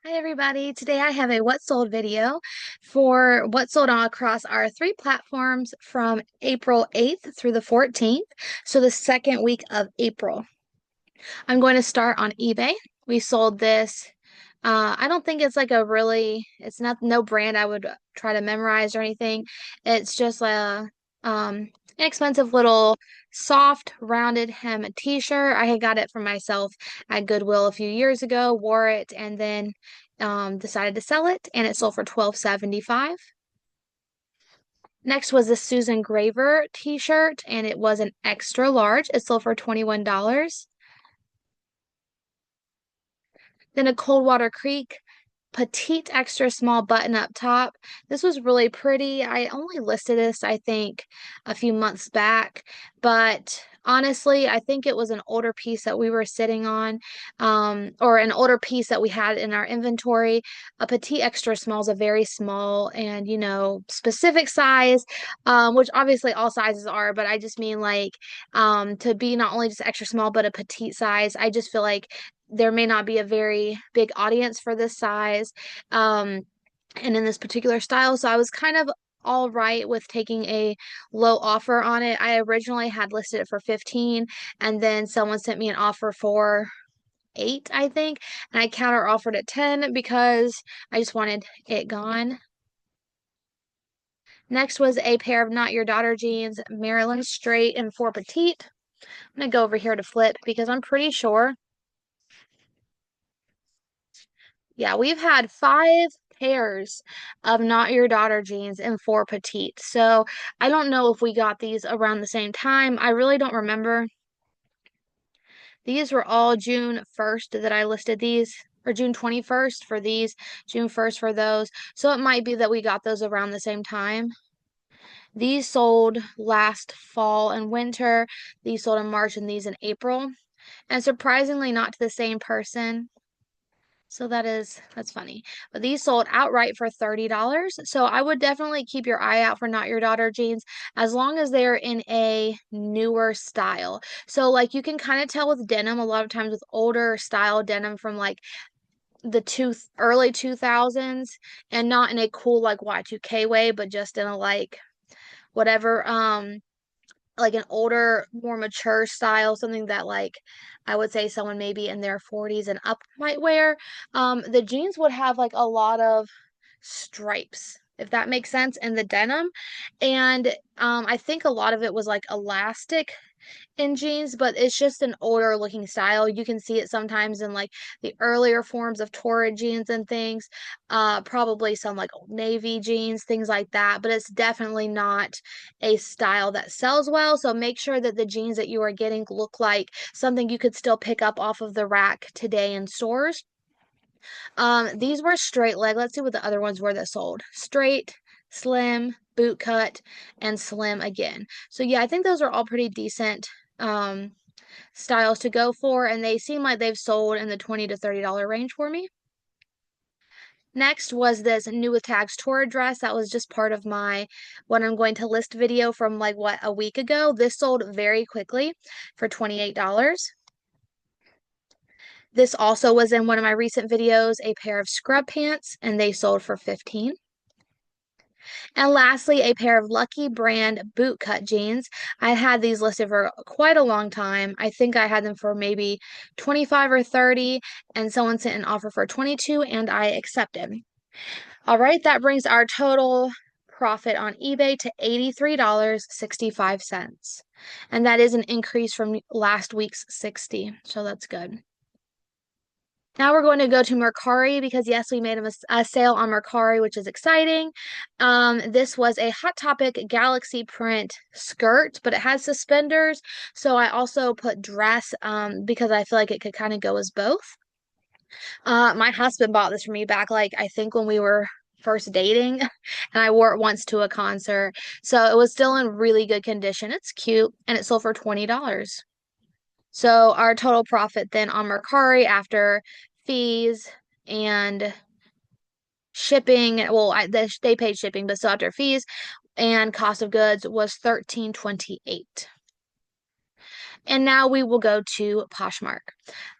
Hi everybody. Today I have a what sold video for what sold all across our three platforms from April 8th through the 14th, so the second week of April. I'm going to start on eBay. We sold this. I don't think it's like it's not no brand I would try to memorize or anything. It's just a inexpensive little soft rounded hem t-shirt. I had got it for myself at Goodwill a few years ago, wore it, and then decided to sell it, and it sold for $12.75. Next was the Susan Graver t-shirt, and it was an extra large. It sold for $21. Then a Coldwater Creek petite extra small button up top. This was really pretty. I only listed this, I think, a few months back, but honestly, I think it was an older piece that we were sitting on, or an older piece that we had in our inventory. A petite extra small is a very small and, specific size, which obviously all sizes are, but I just mean like to be not only just extra small, but a petite size. I just feel like there may not be a very big audience for this size um, and in this particular style. So I was kind of all right with taking a low offer on it. I originally had listed it for 15 and then someone sent me an offer for 8, I think, and I counter offered at 10 because I just wanted it gone. Next was a pair of Not Your Daughter jeans, Maryland straight and 4 petite. I'm gonna go over here to flip because I'm pretty sure. Yeah, we've had 5 pairs of Not Your Daughter jeans and 4 petite. So I don't know if we got these around the same time. I really don't remember. These were all June 1st that I listed these, or June 21st for these, June 1st for those. So it might be that we got those around the same time. These sold last fall and winter. These sold in March and these in April. And surprisingly, not to the same person. So that's funny. But these sold outright for $30. So I would definitely keep your eye out for Not Your Daughter jeans as long as they're in a newer style. So like you can kind of tell with denim a lot of times with older style denim from like the early 2000s and not in a cool like Y2K way, but just in a like whatever like an older, more mature style, something that like I would say someone maybe in their 40s and up might wear. The jeans would have like a lot of stripes, if that makes sense, in the denim. And I think a lot of it was like elastic in jeans, but it's just an older looking style. You can see it sometimes in like the earlier forms of Torrid jeans and things, probably some like Old Navy jeans, things like that, but it's definitely not a style that sells well. So make sure that the jeans that you are getting look like something you could still pick up off of the rack today in stores. These were straight leg. Let's see what the other ones were that sold. Straight, slim, boot cut, and slim again. So yeah, I think those are all pretty decent styles to go for, and they seem like they've sold in the $20 to $30 range for me. Next was this new with tags tour dress that was just part of my what I'm going to list video from like what a week ago. This sold very quickly for $28. This also was in one of my recent videos, a pair of scrub pants, and they sold for 15. And lastly, a pair of Lucky brand bootcut jeans. I had these listed for quite a long time. I think I had them for maybe 25 or 30, and someone sent an offer for 22, and I accepted. All right, that brings our total profit on eBay to $83.65. And that is an increase from last week's 60, so that's good. Now we're going to go to Mercari because yes, we made a sale on Mercari, which is exciting. This was a Hot Topic Galaxy print skirt, but it has suspenders. So I also put dress because I feel like it could kind of go as both. My husband bought this for me back like I think when we were first dating and I wore it once to a concert. So it was still in really good condition. It's cute and it sold for $20. So our total profit then on Mercari after fees and shipping, well, they paid shipping, but still after fees and cost of goods was $13.28. And now we will go to Poshmark.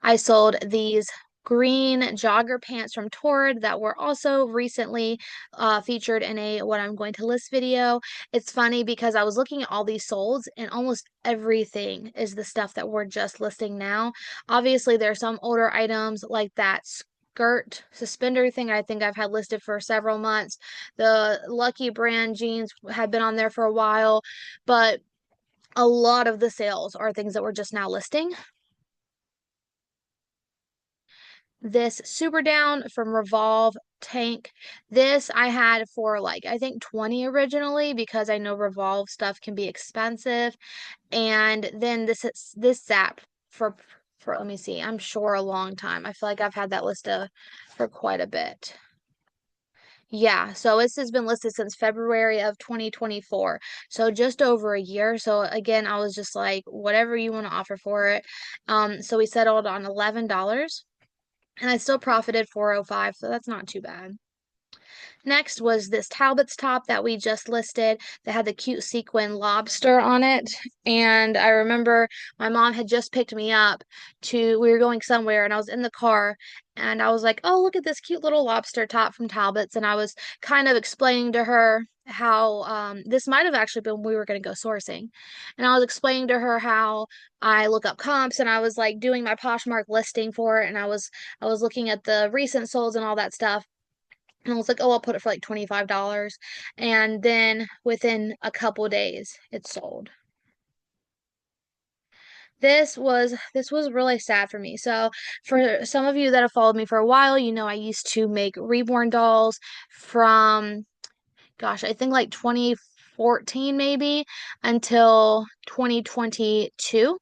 I sold these green jogger pants from Torrid that were also recently featured in a what I'm going to list video. It's funny because I was looking at all these solds and almost everything is the stuff that we're just listing now. Obviously, there are some older items like that skirt suspender thing I think I've had listed for several months. The Lucky brand jeans have been on there for a while, but a lot of the sales are things that we're just now listing. This Super Down from Revolve tank. This I had for like I think 20 originally because I know Revolve stuff can be expensive. And then this Zap for let me see, I'm sure a long time. I feel like I've had that listed for quite a bit. Yeah, so this has been listed since February of 2024. So just over a year. So again, I was just like, whatever you want to offer for it. So we settled on $11 and I still profited 405, so that's not too bad. Next was this Talbot's top that we just listed that had the cute sequin lobster on it. And I remember my mom had just picked me up we were going somewhere and I was in the car and I was like, oh, look at this cute little lobster top from Talbot's. And I was kind of explaining to her how this might have actually been when we were going to go sourcing. And I was explaining to her how I look up comps and I was like doing my Poshmark listing for it and I was looking at the recent solds and all that stuff. And I was like, oh, I'll put it for like $25. And then within a couple days, it sold. This was really sad for me. So for some of you that have followed me for a while, you know I used to make reborn dolls from gosh, I think like 2014 maybe until 2022,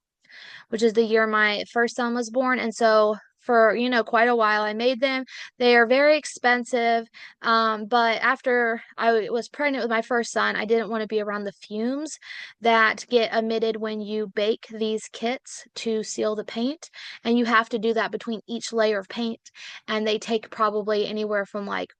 which is the year my first son was born. And so for, quite a while, I made them. They are very expensive. But after I was pregnant with my first son, I didn't want to be around the fumes that get emitted when you bake these kits to seal the paint. And you have to do that between each layer of paint. And they take probably anywhere from like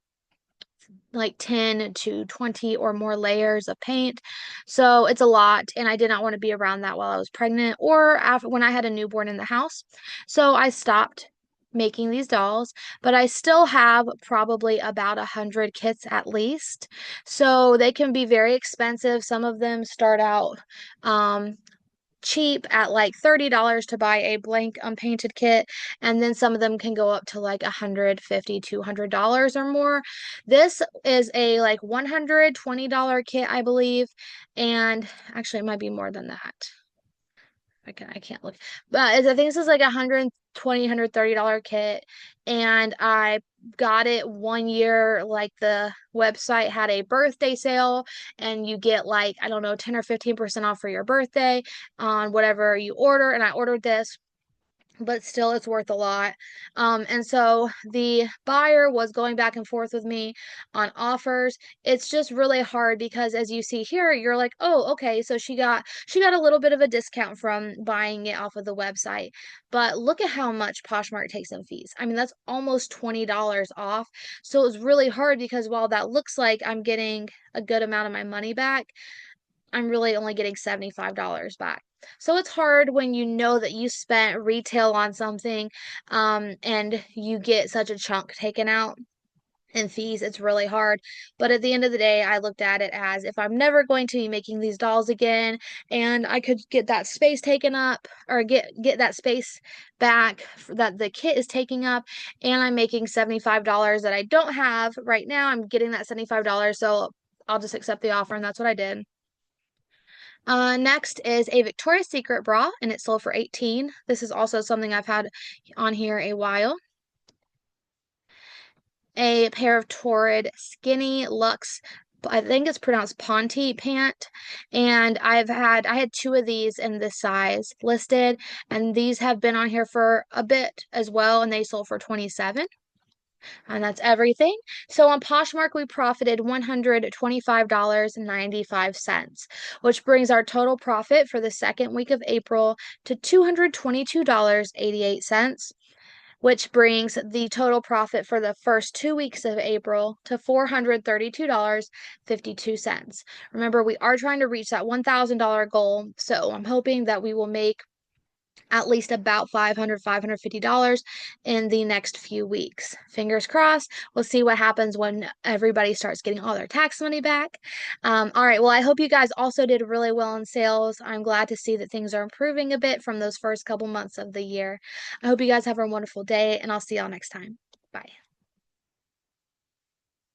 10 to 20 or more layers of paint. So it's a lot, and I did not want to be around that while I was pregnant or after when I had a newborn in the house. So I stopped making these dolls, but I still have probably about 100 kits at least. So they can be very expensive. Some of them start out cheap at like $30 to buy a blank unpainted kit, and then some of them can go up to like $150 $200 or more. This is a like $120 kit, I believe, and actually it might be more than that. I can't look. But I think this is like $120 $130 kit. And I got it one year, like the website had a birthday sale and you get like, I don't know, 10 or 15% off for your birthday on whatever you order. And I ordered this, but still it's worth a lot. And so the buyer was going back and forth with me on offers. It's just really hard because as you see here, you're like, oh, okay, so she got a little bit of a discount from buying it off of the website. But look at how much Poshmark takes in fees. I mean, that's almost $20 off. So it was really hard because while that looks like I'm getting a good amount of my money back, I'm really only getting $75 back. So it's hard when you know that you spent retail on something, and you get such a chunk taken out in fees. It's really hard. But at the end of the day, I looked at it as if I'm never going to be making these dolls again, and I could get that space taken up or get that space back that the kit is taking up, and I'm making $75 that I don't have right now. I'm getting that $75, so I'll just accept the offer, and that's what I did. Next is a Victoria's Secret bra, and it sold for 18. This is also something I've had on here a while. A pair of Torrid skinny luxe, I think it's pronounced Ponte pant, and I had two of these in this size listed, and these have been on here for a bit as well, and they sold for 27. And that's everything. So on Poshmark, we profited $125.95, which brings our total profit for the second week of April to $222.88, which brings the total profit for the first 2 weeks of April to $432.52. Remember, we are trying to reach that $1,000 goal, so I'm hoping that we will make at least about $550 in the next few weeks. Fingers crossed. We'll see what happens when everybody starts getting all their tax money back. All right. Well, I hope you guys also did really well in sales. I'm glad to see that things are improving a bit from those first couple months of the year. I hope you guys have a wonderful day, and I'll see y'all next time. Bye.